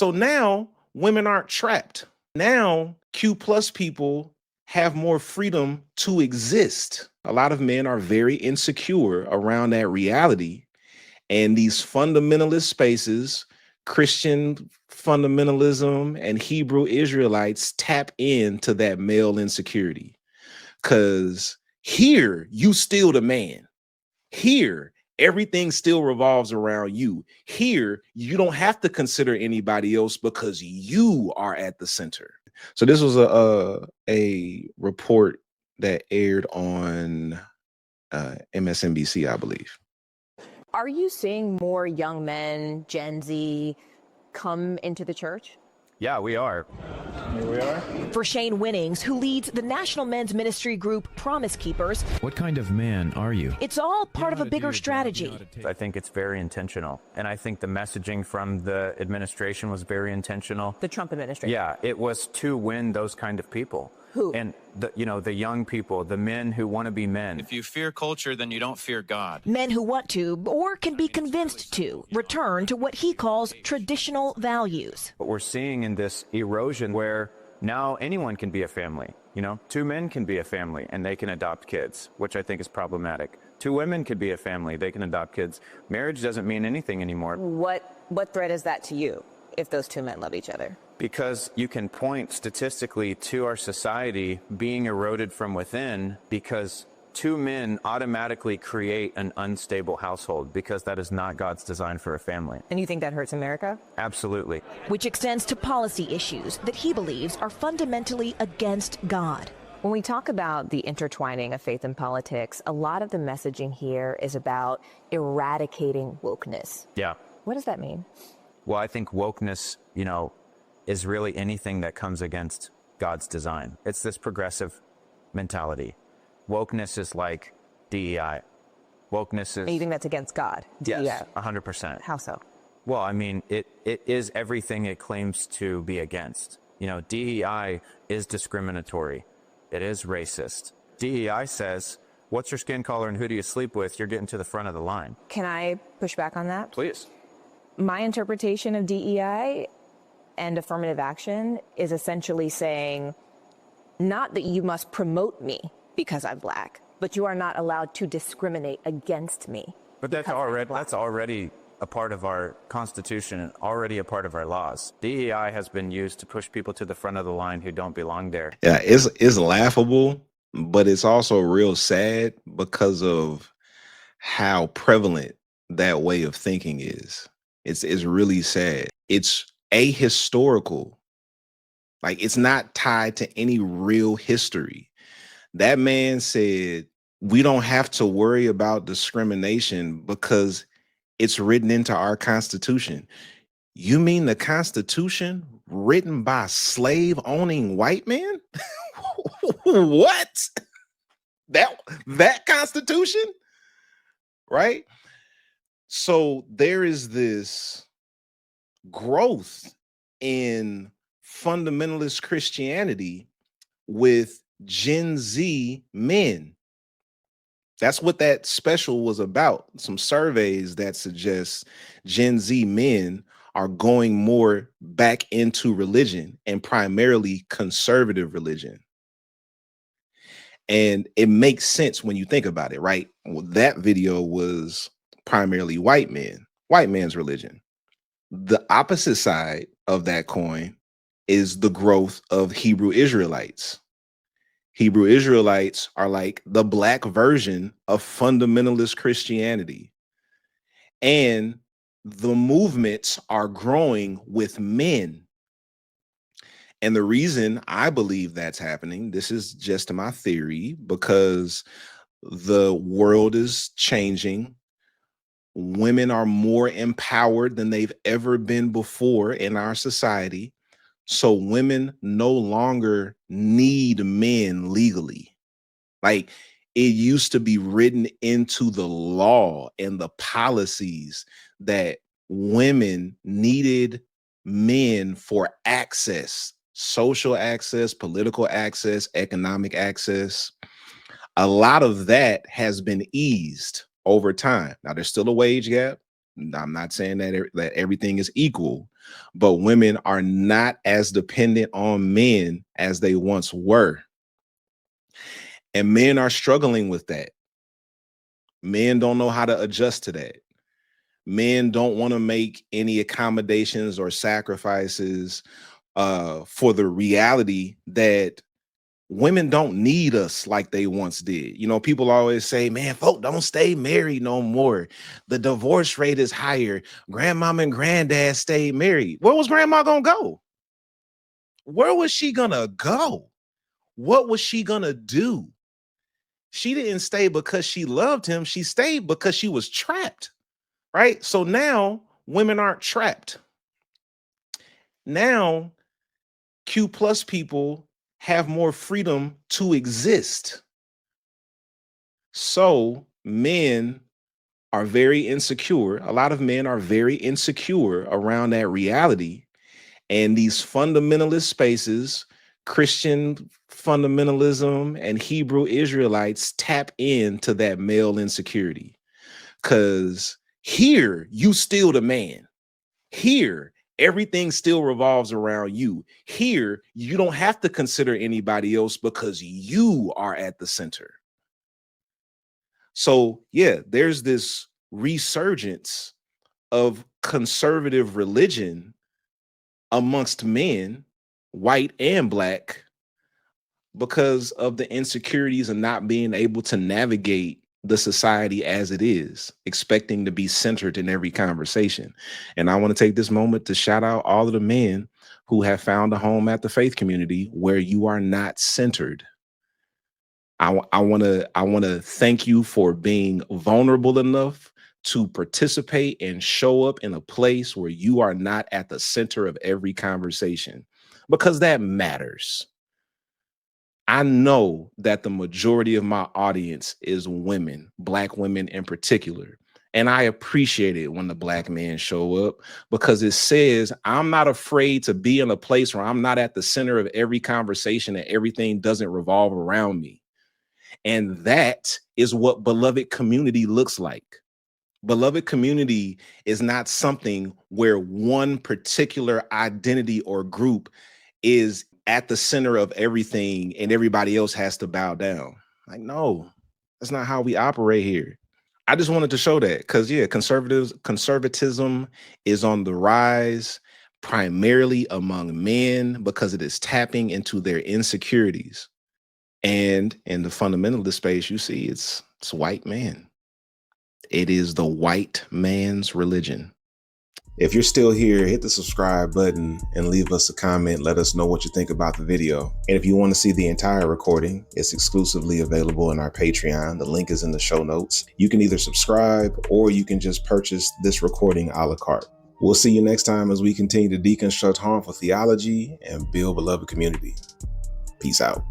So now women aren't trapped. Now Q plus people have more freedom to exist. A lot of men are very insecure around that reality. And these fundamentalist spaces, Christian fundamentalism and Hebrew Israelites tap into that male insecurity. Because here, you still the man. Here, everything still revolves around you. Here, you don't have to consider anybody else because you are at the center. So this was a report that aired on MSNBC, I believe. Are you seeing more young men, Gen Z, come into the church? Yeah, we are. Here we are. For Shane Winnings, who leads the national men's ministry group Promise Keepers, what kind of man are you? It's all part of a bigger strategy. I think it's very intentional. And I think the messaging from the administration was very intentional. The Trump administration. Yeah, it was to win those kind of people. Who? And the young people, the men who want to be men. If you fear culture, then you don't fear God. Men who want to, or can be convinced to, return to what he calls traditional values. What we're seeing in this erosion where now anyone can be a family. Two men can be a family and they can adopt kids, which I think is problematic. Two women could be a family, they can adopt kids. Marriage doesn't mean anything anymore. What threat is that to you if those two men love each other? Because you can point statistically to our society being eroded from within because two men automatically create an unstable household because that is not God's design for a family. And you think that hurts America? Absolutely. Which extends to policy issues that he believes are fundamentally against God. When we talk about the intertwining of faith and politics, a lot of the messaging here is about eradicating wokeness. Yeah. What does that mean? Well, I think wokeness, is really anything that comes against God's design. It's this progressive mentality. Wokeness is like DEI. Wokeness is... You think that's against God? Yes, DEI. 100%. How so? Well, I mean, it is everything it claims to be against. DEI is discriminatory. It is racist. DEI says, what's your skin color and who do you sleep with? You're getting to the front of the line. Can I push back on that? Please. My interpretation of DEI and affirmative action is essentially saying, not that you must promote me because I'm black, but you are not allowed to discriminate against me. But that's already a part of our Constitution and already a part of our laws. DEI has been used to push people to the front of the line who don't belong there. Yeah, it's laughable, but it's also real sad because of how prevalent that way of thinking is. It's really sad. It's ahistorical. Like, it's not tied to any real history. That man said, we don't have to worry about discrimination because it's written into our Constitution. You mean the Constitution written by slave-owning white men? What? That Constitution? Right? So there is this growth in fundamentalist Christianity with Gen Z men. That's what that special was about. Some surveys that suggest Gen Z men are going more back into religion and primarily conservative religion. And it makes sense when you think about it, right? Well, that video was primarily white men, white man's religion. The opposite side of that coin is the growth of Hebrew Israelites. Hebrew Israelites are like the black version of fundamentalist Christianity. And the movements are growing with men. And the reason I believe that's happening, this is just my theory, because the world is changing. Women are more empowered than they've ever been before in our society. So women no longer need men legally. Like, it used to be written into the law and the policies that women needed men for access, social access, political access, economic access. A lot of that has been eased over time. Now, there's still a wage gap. I'm not saying that everything is equal, but women are not as dependent on men as they once were. And men are struggling with that. Men don't know how to adjust to that. Men don't want to make any accommodations or sacrifices for the reality that women don't need us like they once did. You know, people always say, man, folk don't stay married no more. The divorce rate is higher. Grandmama and granddad stayed married. Where was grandma gonna go? Where was she gonna go? What was she gonna do? She didn't stay because she loved him. She stayed because she was trapped, right? So now women aren't trapped. Now Q plus people have more freedom to exist. So men are very insecure. A lot of men are very insecure around that reality. And these fundamentalist spaces, Christian fundamentalism and Hebrew Israelites tap into that male insecurity. Because here, you still the man. Here, everything still revolves around you. Here, you don't have to consider anybody else because you are at the center. So, yeah, there's this resurgence of conservative religion amongst men, white and black, because of the insecurities of not being able to navigate the society as it is, expecting to be centered in every conversation. And I want to take this moment to shout out all of the men who have found a home at the faith community where you are not centered. I want to thank you for being vulnerable enough to participate and show up in a place where you are not at the center of every conversation, because that matters. I know that the majority of my audience is women, black women in particular. And I appreciate it when the black men show up, because it says I'm not afraid to be in a place where I'm not at the center of every conversation and everything doesn't revolve around me. And that is what beloved community looks like. Beloved community is not something where one particular identity or group is at the center of everything and everybody else has to bow down. Like, no, that's not how we operate here. I just wanted to show that because, yeah, conservatism is on the rise, primarily among men, because it is tapping into their insecurities. And in the fundamentalist space, you see it's white man. It is the white man's religion. If you're still here, hit the subscribe button and leave us a comment. Let us know what you think about the video. And if you want to see the entire recording, it's exclusively available in our Patreon. The link is in the show notes. You can either subscribe or you can just purchase this recording a la carte. We'll see you next time as we continue to deconstruct harmful theology and build beloved community. Peace out.